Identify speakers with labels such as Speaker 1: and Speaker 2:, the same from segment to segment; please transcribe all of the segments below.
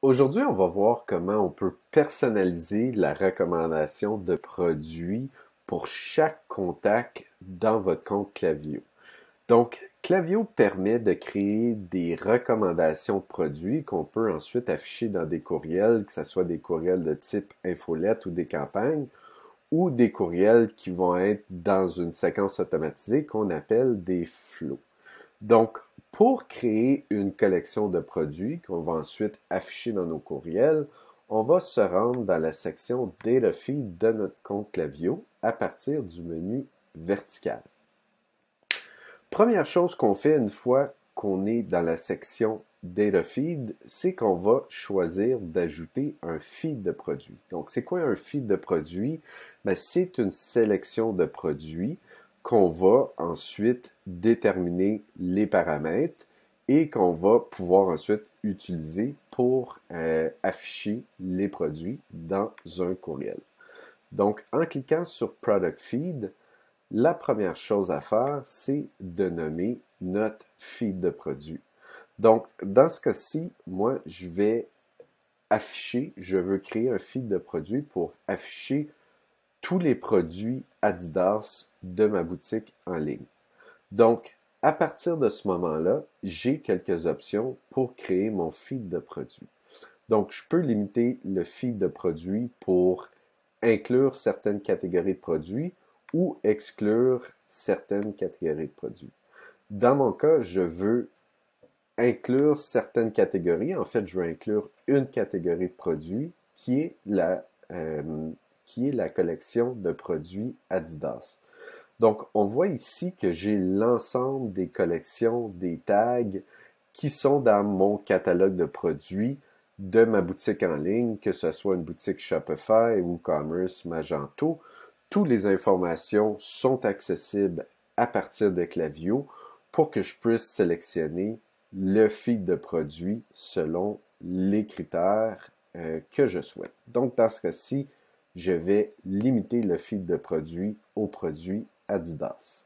Speaker 1: Aujourd'hui, on va voir comment on peut personnaliser la recommandation de produits pour chaque contact dans votre compte Klaviyo. Donc, Klaviyo permet de créer des recommandations de produits qu'on peut ensuite afficher dans des courriels, que ce soit des courriels de type infolette ou des campagnes, ou des courriels qui vont être dans une séquence automatisée qu'on appelle des flows. Donc, pour créer une collection de produits qu'on va ensuite afficher dans nos courriels, on va se rendre dans la section Data Feed de notre compte Klaviyo à partir du menu vertical. Première chose qu'on fait une fois qu'on est dans la section Data Feed, c'est qu'on va choisir d'ajouter un feed de produits. Donc, c'est quoi un feed de produits? C'est une sélection de produits qu'on va ensuite déterminer les paramètres et qu'on va pouvoir ensuite utiliser pour afficher les produits dans un courriel. Donc, en cliquant sur Product Feed, la première chose à faire, c'est de nommer notre feed de produits. Donc, dans ce cas-ci, moi, je veux créer un feed de produits pour afficher tous les produits Adidas de ma boutique en ligne. Donc, à partir de ce moment-là, j'ai quelques options pour créer mon feed de produits. Donc, je peux limiter le feed de produits pour inclure certaines catégories de produits ou exclure certaines catégories de produits. Dans mon cas, je veux inclure certaines catégories. En fait, je veux inclure une catégorie de produits qui est la collection de produits Adidas. Donc, on voit ici que j'ai l'ensemble des collections, des tags qui sont dans mon catalogue de produits de ma boutique en ligne, que ce soit une boutique Shopify, WooCommerce, Magento. Toutes les informations sont accessibles à partir de Klaviyo pour que je puisse sélectionner le feed de produits selon les critères que je souhaite. Donc, dans ce cas-ci, je vais limiter le feed de produits aux produits Adidas.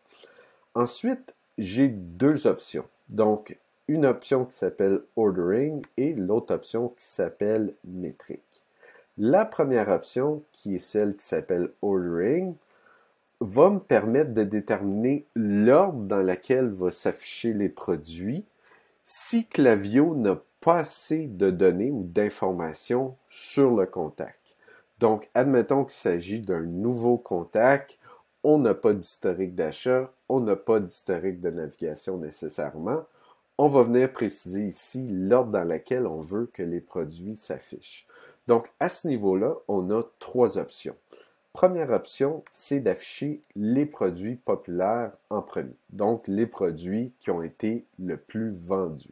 Speaker 1: Ensuite, j'ai deux options. Donc, une option qui s'appelle Ordering et l'autre option qui s'appelle Métrique. La première option, qui est celle qui s'appelle Ordering, va me permettre de déterminer l'ordre dans lequel vont s'afficher les produits si Klaviyo n'a pas assez de données ou d'informations sur le contact. Donc, admettons qu'il s'agit d'un nouveau contact, on n'a pas d'historique d'achat, on n'a pas d'historique de navigation nécessairement. On va venir préciser ici l'ordre dans lequel on veut que les produits s'affichent. Donc, à ce niveau-là, on a trois options. Première option, c'est d'afficher les produits populaires en premier, donc les produits qui ont été le plus vendus.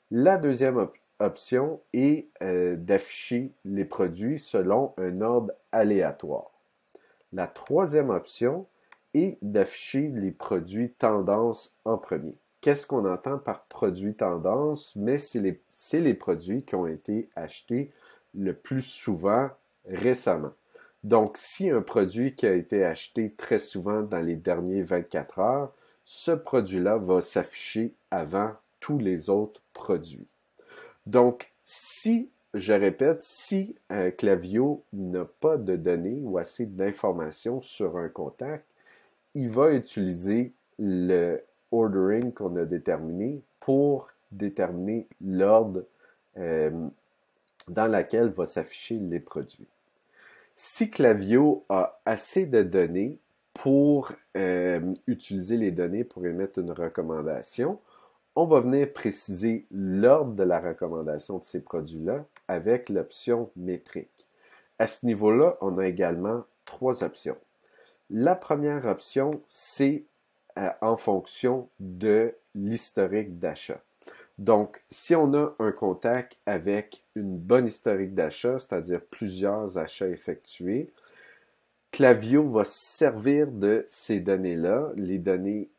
Speaker 1: La deuxième option est d'afficher les produits selon un ordre aléatoire. La troisième option est d'afficher les produits tendance en premier. Qu'est-ce qu'on entend par produit tendance? Mais c'est les produits qui ont été achetés le plus souvent récemment. Donc, si un produit qui a été acheté très souvent dans les derniers 24 heures, ce produit-là va s'afficher avant tous les autres produits. Donc, je répète, si Klaviyo n'a pas de données ou assez d'informations sur un contact, il va utiliser le ordering qu'on a déterminé pour déterminer l'ordre dans lequel vont s'afficher les produits. Si Klaviyo a assez de données pour utiliser les données pour émettre une recommandation, on va venir préciser l'ordre de la recommandation de ces produits-là avec l'option métrique. À ce niveau-là, on a également trois options. La première option, c'est en fonction de l'historique d'achat. Donc, si on a un contact avec une bonne historique d'achat, c'est-à-dire plusieurs achats effectués, Klaviyo va se servir de ces données-là, les données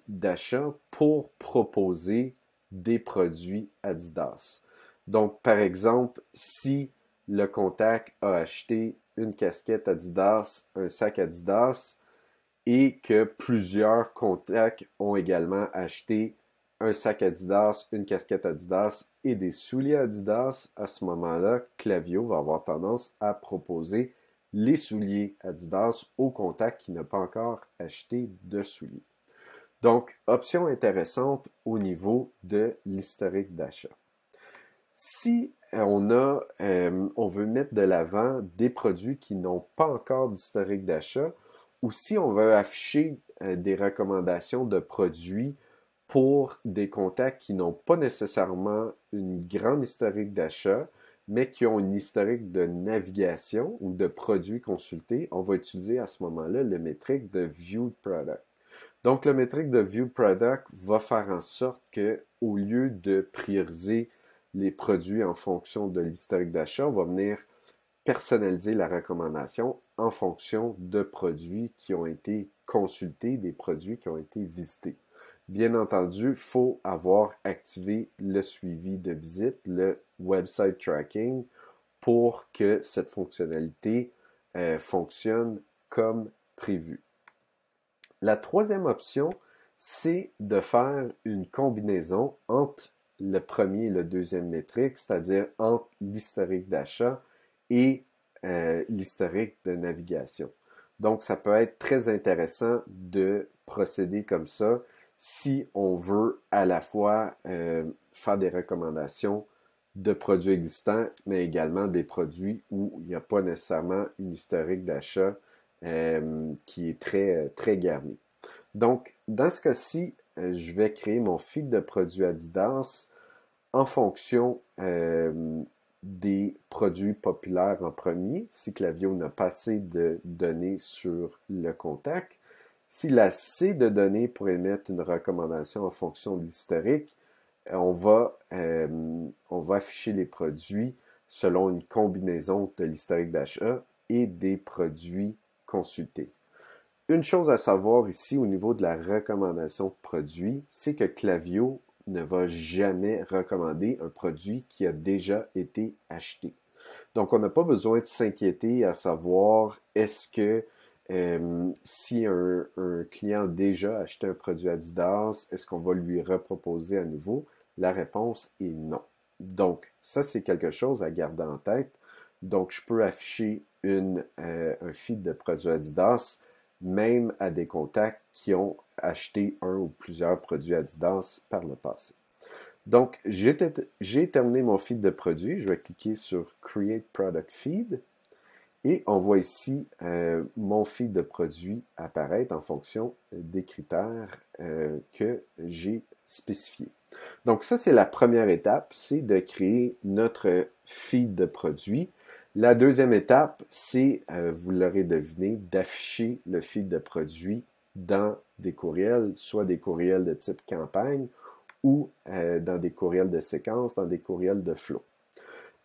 Speaker 1: d'achat, pour proposer des produits Adidas. Donc, par exemple, si le contact a acheté une casquette Adidas, un sac Adidas, et que plusieurs contacts ont également acheté un sac Adidas, une casquette Adidas et des souliers Adidas, à ce moment-là, Klaviyo va avoir tendance à proposer les souliers Adidas au contact qui n'a pas encore acheté de souliers. Donc, option intéressante au niveau de l'historique d'achat. Si on veut mettre de l'avant des produits qui n'ont pas encore d'historique d'achat, ou si on veut afficher des recommandations de produits pour des contacts qui n'ont pas nécessairement une grande historique d'achat, mais qui ont une historique de navigation ou de produits consultés, on va utiliser à ce moment-là le métrique de Viewed Product. Donc, le métrique de Viewed Product va faire en sorte que, au lieu de prioriser les produits en fonction de l'historique d'achat, on va venir personnaliser la recommandation en fonction de produits qui ont été consultés, des produits qui ont été visités. Bien entendu, il faut avoir activé le suivi de visite, le website tracking, pour que cette fonctionnalité fonctionne comme prévu. La troisième option, c'est de faire une combinaison entre le premier et le deuxième métrique, c'est-à-dire entre l'historique d'achat et l'historique de navigation. Donc, ça peut être très intéressant de procéder comme ça si on veut à la fois faire des recommandations de produits existants, mais également des produits où il n'y a pas nécessairement une historique d'achat qui est très garni. Donc, dans ce cas-ci, je vais créer mon feed de produits Adidas en fonction des produits populaires en premier, si Klaviyo n'a pas assez de données sur le contact. S'il a assez de données pour émettre une recommandation en fonction de l'historique, on va afficher les produits selon une combinaison de l'historique d'achat et des produits consultés. Une chose à savoir ici au niveau de la recommandation de produit, c'est que Klaviyo ne va jamais recommander un produit qui a déjà été acheté. Donc, on n'a pas besoin de s'inquiéter à savoir est-ce que si un client a déjà acheté un produit Adidas, est-ce qu'on va lui reproposer à nouveau? La réponse est non. Donc, ça, c'est quelque chose à garder en tête. Donc, je peux afficher un feed de produits Adidas même à des contacts qui ont acheté un ou plusieurs produits Adidas par le passé. Donc, j'ai terminé mon feed de produits. Je vais cliquer sur Create Product Feed et on voit ici mon feed de produits apparaître en fonction des critères que j'ai spécifiés. Donc, ça, c'est la première étape, c'est de créer notre feed de produits. La deuxième étape, c'est, vous l'aurez deviné, d'afficher le feed de produits dans des courriels, soit des courriels de type campagne ou dans des courriels de séquence, dans des courriels de flow.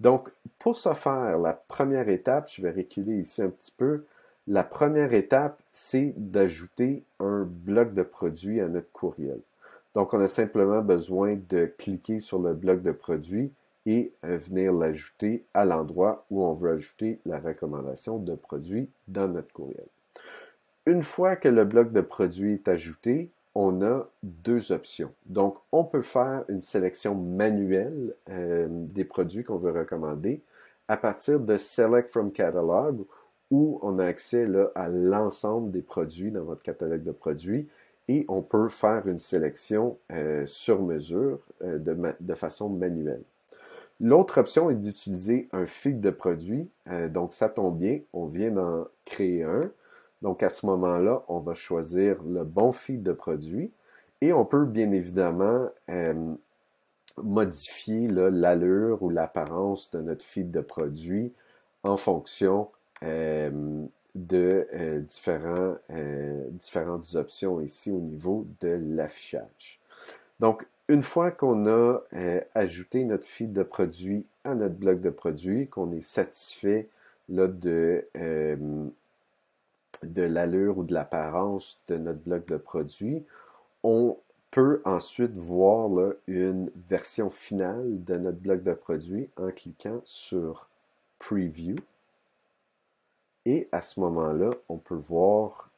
Speaker 1: Donc, pour ce faire, la première étape, je vais reculer ici un petit peu, la première étape, c'est d'ajouter un bloc de produits à notre courriel. Donc, on a simplement besoin de cliquer sur le bloc de produits et venir l'ajouter à l'endroit où on veut ajouter la recommandation de produit dans notre courriel. Une fois que le bloc de produit est ajouté, on a deux options. Donc, on peut faire une sélection manuelle des produits qu'on veut recommander à partir de Select from Catalog où on a accès là, à l'ensemble des produits dans votre catalogue de produits et on peut faire une sélection sur mesure de façon manuelle. L'autre option est d'utiliser un feed de produits. Donc, ça tombe bien, on vient d'en créer un. Donc, à ce moment-là, on va choisir le bon feed de produits et on peut bien évidemment modifier l'allure ou l'apparence de notre feed de produits en fonction de différentes options ici au niveau de l'affichage. Donc, une fois qu'on a ajouté notre feed de produits à notre bloc de produits, qu'on est satisfait là, de l'allure ou de l'apparence de notre bloc de produits, on peut ensuite voir là, une version finale de notre bloc de produits en cliquant sur Preview. Et à ce moment-là, on peut voir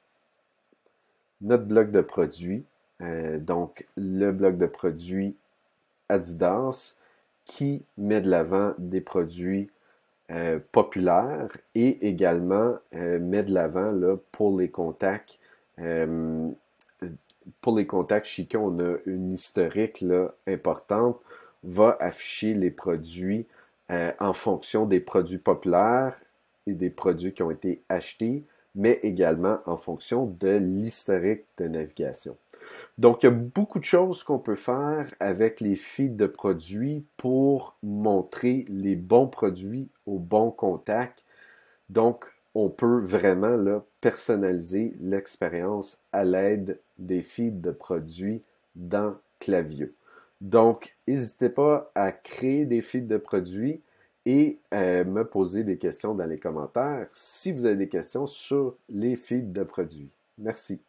Speaker 1: notre bloc de produits Donc, le blog de produits Adidas qui met de l'avant des produits populaires et également met de l'avant là, euh, pour les contacts chez qui on a une historique là, importante, va afficher les produits en fonction des produits populaires et des produits qui ont été achetés, mais également en fonction de l'historique de navigation. Donc, il y a beaucoup de choses qu'on peut faire avec les feeds de produits pour montrer les bons produits aux bons contacts. Donc, on peut vraiment là, personnaliser l'expérience à l'aide des feeds de produits dans Klaviyo. Donc, n'hésitez pas à créer des feeds de produits et me poser des questions dans les commentaires si vous avez des questions sur les feeds de produits. Merci.